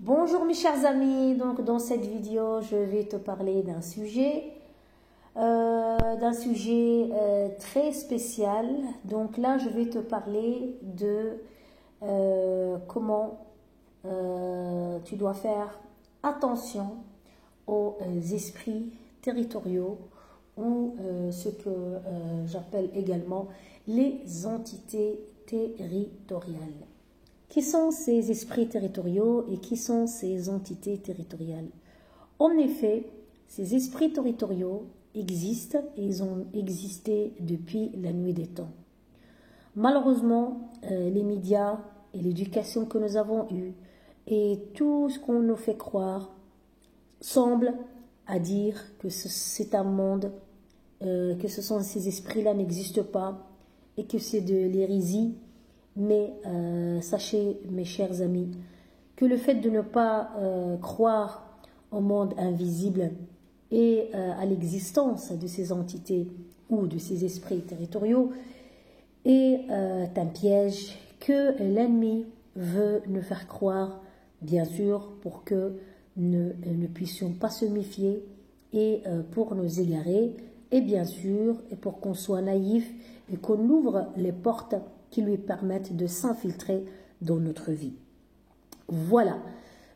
Bonjour mes chers amis, donc dans cette vidéo je vais te parler d'un sujet très spécial. Donc là je vais te parler de comment tu dois faire attention aux esprits territoriaux ou ce que j'appelle également les entités territoriales. Qui sont ces esprits territoriaux et qui sont ces entités territoriales? En effet, ces esprits territoriaux existent et ils ont existé depuis la nuit des temps. Malheureusement, les médias et l'éducation que nous avons eue et tout ce qu'on nous fait croire semble à dire que c'est un monde, que ces esprits-là n'existent pas et que c'est de l'hérésie. Mais sachez, mes chers amis, que le fait de ne pas croire au monde invisible et à l'existence de ces entités ou de ces esprits territoriaux est un piège que l'ennemi veut nous faire croire, bien sûr, pour que nous ne puissions pas se méfier et pour nous égarer, et bien sûr, et pour qu'on soit naïf et qu'on ouvre les portes qui lui permettent de s'infiltrer dans notre vie. Voilà.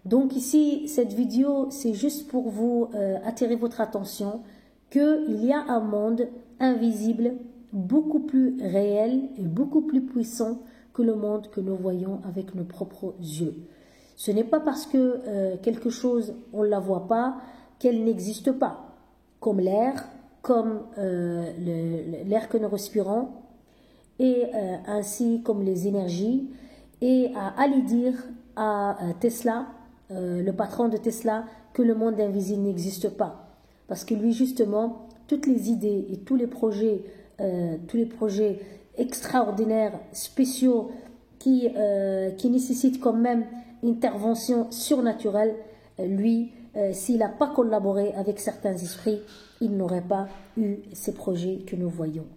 Donc ici, cette vidéo, c'est juste pour vous attirer votre attention qu'il y a un monde invisible beaucoup plus réel et beaucoup plus puissant que le monde que nous voyons avec nos propres yeux. Ce n'est pas parce que quelque chose, on ne la voit pas, qu'elle n'existe pas. Comme l'air, comme l'air que nous respirons, et ainsi comme les énergies, et à aller dire à Tesla, le patron de Tesla, que le monde invisible n'existe pas. Parce que lui, justement, toutes les idées et tous les projets extraordinaires, spéciaux, qui nécessitent quand même une intervention surnaturelle, lui, s'il n'a pas collaboré avec certains esprits, il n'aurait pas eu ces projets que nous voyons.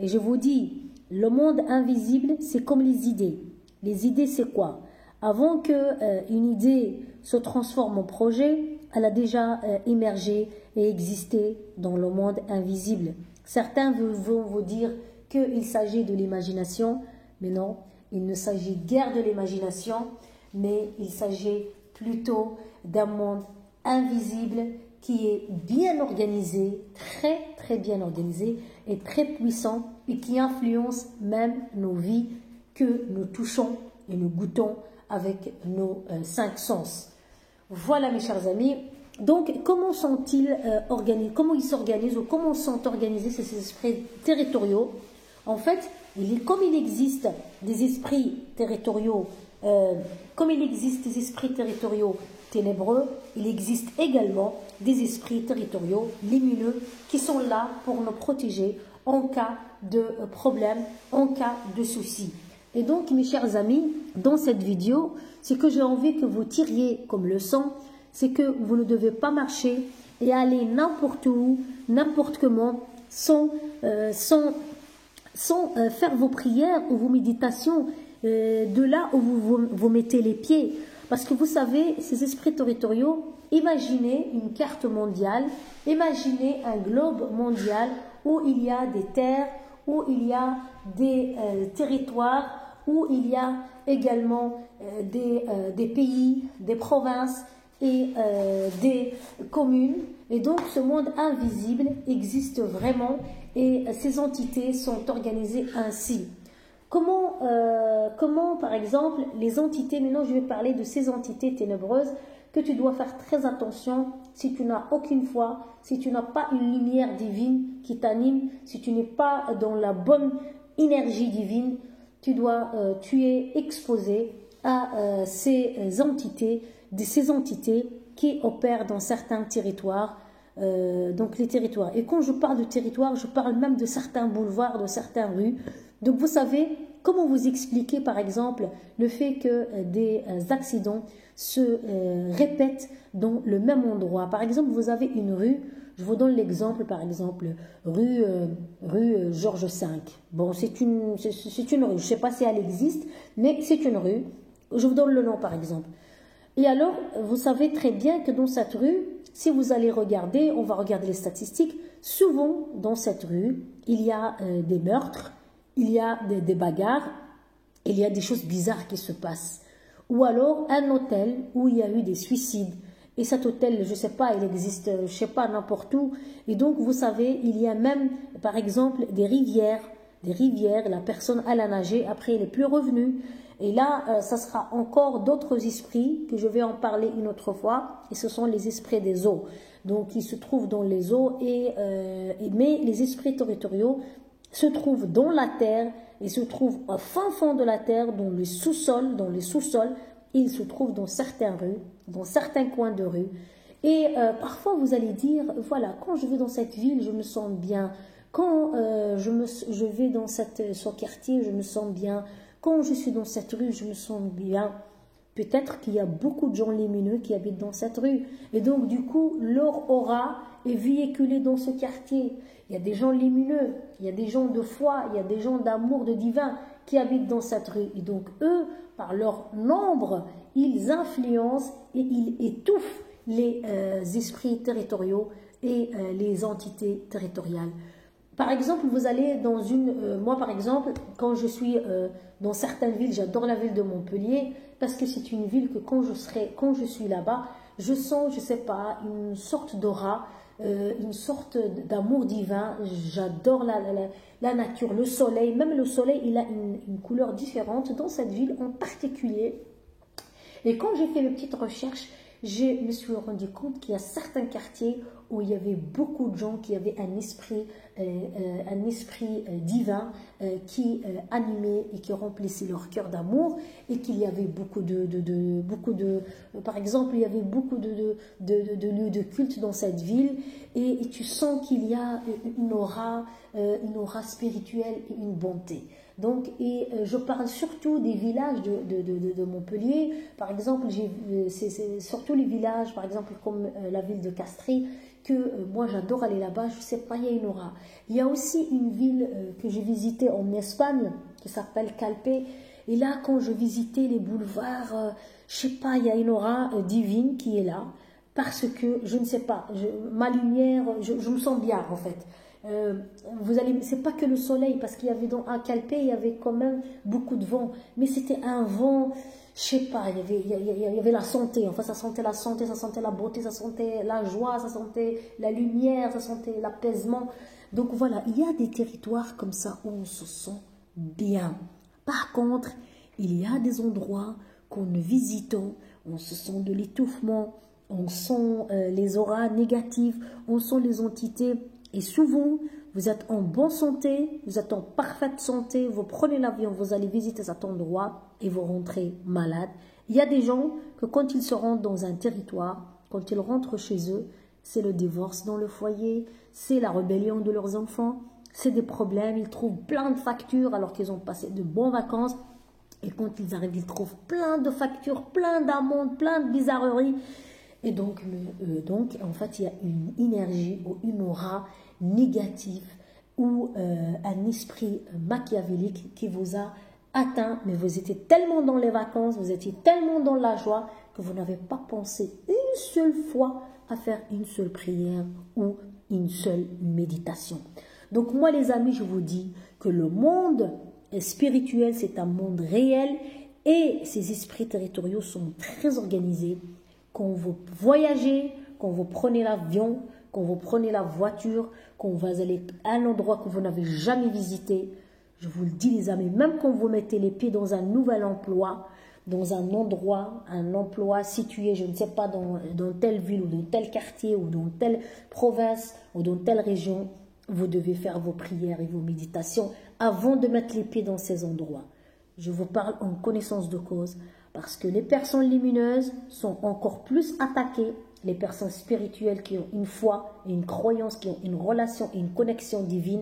Et je vous dis, le monde invisible, c'est comme les idées. Les idées, c'est quoi? Avant qu'une idée se transforme en projet, elle a déjà émergé et existé dans le monde invisible. Certains vont vous dire qu'il s'agit de l'imagination, mais non, il ne s'agit guère de l'imagination, mais il s'agit plutôt d'un monde invisible qui est bien organisé, très très bien organisé et très puissant et qui influence même nos vies que nous touchons et nous goûtons avec nos 5 sens. Voilà mes chers amis. Donc comment sont-ils organisés, comment ils s'organisent ou comment sont organisés ces esprits territoriaux? En fait, comme il existe des esprits territoriaux, ténébreux, il existe également des esprits territoriaux lumineux qui sont là pour nous protéger en cas de problème, en cas de souci. Et donc, mes chers amis, dans cette vidéo, ce que j'ai envie que vous tiriez comme leçon, c'est que vous ne devez pas marcher et aller n'importe où, n'importe comment, sans faire vos prières ou vos méditations de là où vous mettez les pieds. Parce que vous savez, ces esprits territoriaux, imaginez une carte mondiale, imaginez un globe mondial où il y a des terres, où il y a des territoires, où il y a également des pays, des provinces et des communes. Et donc ce monde invisible existe vraiment et ces entités sont organisées ainsi. Comment, par exemple, les entités, maintenant je vais parler de ces entités ténébreuses que tu dois faire très attention si tu n'as aucune foi, si tu n'as pas une lumière divine qui t'anime, si tu n'es pas dans la bonne énergie divine, tu es exposé à ces entités qui opèrent dans certains territoires. Donc les territoires. Et quand je parle de territoire, je parle même de certains boulevards, de certaines rues. Donc vous savez, comment vous expliquer par exemple le fait que des accidents se répètent dans le même endroit. Par exemple, vous avez une rue, je vous donne l'exemple par exemple, rue Georges V. Bon, c'est une rue, je ne sais pas si elle existe, mais c'est une rue. Je vous donne le nom par exemple. Et alors, vous savez très bien que dans cette rue, si vous allez regarder, on va regarder les statistiques, souvent dans cette rue, il y a des meurtres, il y a des bagarres, il y a des choses bizarres qui se passent. Ou alors un hôtel où il y a eu des suicides. Et cet hôtel, je ne sais pas, il existe, je ne sais pas, n'importe où. Et donc, vous savez, il y a même, par exemple, des rivières, la personne elle a nagé, après elle n'est plus revenue. Et là, ça sera encore d'autres esprits, que je vais en parler une autre fois, et ce sont les esprits des eaux. Donc, ils se trouvent dans les eaux, mais les esprits territoriaux se trouvent dans la terre, ils se trouvent au fin fond de la terre, dans les sous-sols, ils se trouvent dans certaines rues, dans certains coins de rue. Et parfois, vous allez dire, voilà, quand je vais dans cette ville, je me sens bien. Quand je vais dans ce quartier, je me sens bien. Quand je suis dans cette rue, je me sens bien. Peut-être qu'il y a beaucoup de gens lumineux qui habitent dans cette rue. Et donc, du coup, leur aura est véhiculée dans ce quartier. Il y a des gens lumineux, il y a des gens de foi, il y a des gens d'amour, de divin qui habitent dans cette rue. Et donc, eux, par leur nombre, ils influencent et ils étouffent les esprits territoriaux et les entités territoriales. Par exemple, vous allez dans moi par exemple, quand je suis dans certaines villes, j'adore la ville de Montpellier, parce que c'est une ville que quand je suis là-bas, je sens, je ne sais pas, une sorte d'aura, une sorte d'amour divin. J'adore la nature, le soleil. Même le soleil, il a une couleur différente dans cette ville en particulier. Et quand j'ai fait mes petites recherches, je me suis rendu compte qu'il y a certains quartiers où il y avait beaucoup de gens qui avaient un esprit divin qui animait et qui remplissait leur cœur d'amour, et qu'il y avait beaucoup par exemple, il y avait beaucoup de lieux de culte dans cette ville, et tu sens qu'il y a une aura spirituelle et une bonté. Donc, je parle surtout des villages de Montpellier. Par exemple, c'est surtout les villages, par exemple, comme la ville de Castries, que moi j'adore aller là-bas. Je sais pas, il y a une aura. Il y a aussi une ville que j'ai visitée en Espagne, qui s'appelle Calpe. Et là, quand je visitais les boulevards, je sais pas, il y a une aura divine qui est là. Parce que, je ne sais pas, ma lumière, je me sens bien en fait. C'est pas que le soleil, parce qu'il y avait à Calpe, il y avait quand même beaucoup de vent, mais c'était un vent, je sais pas, il y avait la santé, enfin ça sentait la santé, ça sentait la beauté, ça sentait la joie, ça sentait la lumière, ça sentait l'apaisement. Donc voilà, il y a des territoires comme ça où on se sent bien. Par contre, il y a des endroits qu'en visitant, on se sent de l'étouffement, on sent les auras négatives, on sent les entités. Et souvent, vous êtes en bonne santé, vous êtes en parfaite santé, vous prenez l'avion, vous allez visiter cet endroit et vous rentrez malade. Il y a des gens que quand ils se rendent dans un territoire, quand ils rentrent chez eux, c'est le divorce dans le foyer, c'est la rébellion de leurs enfants, c'est des problèmes, ils trouvent plein de factures alors qu'ils ont passé de bonnes vacances. Et quand ils arrivent, ils trouvent plein de factures, plein d'amendes, plein de bizarreries. Et donc, en fait, il y a une énergie ou une aura négative ou un esprit machiavélique qui vous a atteint, mais vous étiez tellement dans les vacances, vous étiez tellement dans la joie que vous n'avez pas pensé une seule fois à faire une seule prière ou une seule méditation. Donc moi, les amis, je vous dis que le monde spirituel, c'est un monde réel et ces esprits territoriaux sont très organisés. Quand vous voyagez, quand vous prenez l'avion, quand vous prenez la voiture, quand vous allez à un endroit que vous n'avez jamais visité, je vous le dis les amis, même quand vous mettez les pieds dans un nouvel emploi, dans un endroit, un emploi situé, je ne sais pas, dans telle ville ou dans tel quartier ou dans telle province ou dans telle région, vous devez faire vos prières et vos méditations avant de mettre les pieds dans ces endroits. Je vous parle en connaissance de cause. Parce que les personnes lumineuses sont encore plus attaquées, les personnes spirituelles qui ont une foi et une croyance, qui ont une relation et une connexion divine,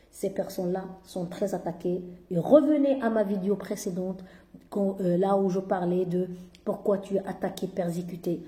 ces personnes-là sont très attaquées. Et revenez à ma vidéo précédente, là où je parlais de pourquoi tu es attaqué, persécuté.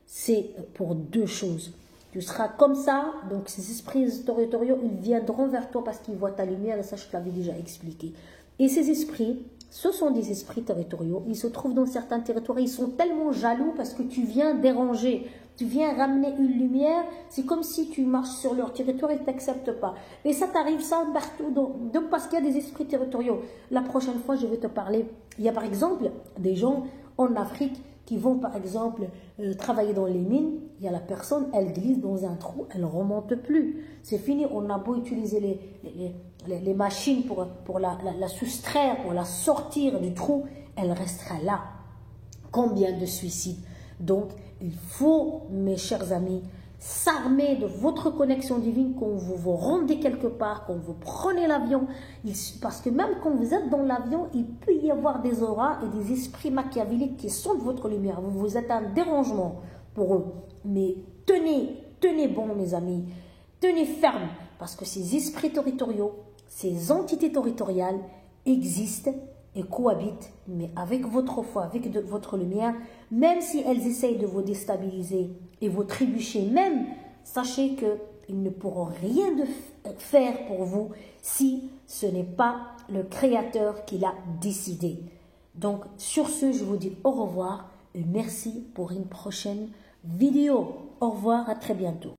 C'est pour deux choses. Tu seras comme ça, donc ces esprits territoriaux, ils viendront vers toi parce qu'ils voient ta lumière, et ça je te l'avais déjà expliqué. Et ces esprits ce sont des esprits territoriaux. Ils se trouvent dans certains territoires. Ils sont tellement jaloux parce que tu viens déranger. Tu viens ramener une lumière. C'est comme si tu marches sur leur territoire et ils ne t'acceptent pas. Et ça t'arrive ça partout. Donc parce qu'il y a des esprits territoriaux. La prochaine fois, je vais te parler. Il y a par exemple des gens en Afrique qui vont par exemple travailler dans les mines. Il y a la personne, elle glisse dans un trou, elle ne remonte plus. C'est fini, on a beau utiliser les machines pour la soustraire, pour la sortir du trou, elle restera là. Combien de suicides? Donc, il faut, mes chers amis, s'armer de votre connexion divine quand vous vous rendez quelque part, quand vous prenez l'avion. Parce que même quand vous êtes dans l'avion, il peut y avoir des auras et des esprits machiavéliques qui sont de votre lumière. Vous êtes un dérangement pour eux. Mais tenez bon, mes amis. Tenez ferme. Parce que ces esprits territoriaux, ces entités territoriales existent et cohabitent, mais avec votre foi, avec votre lumière, même si elles essayent de vous déstabiliser et vous trébucher, même, sachez qu'ils ne pourront rien faire pour vous si ce n'est pas le Créateur qui l'a décidé. Donc, sur ce, je vous dis au revoir et merci pour une prochaine vidéo. Au revoir, à très bientôt.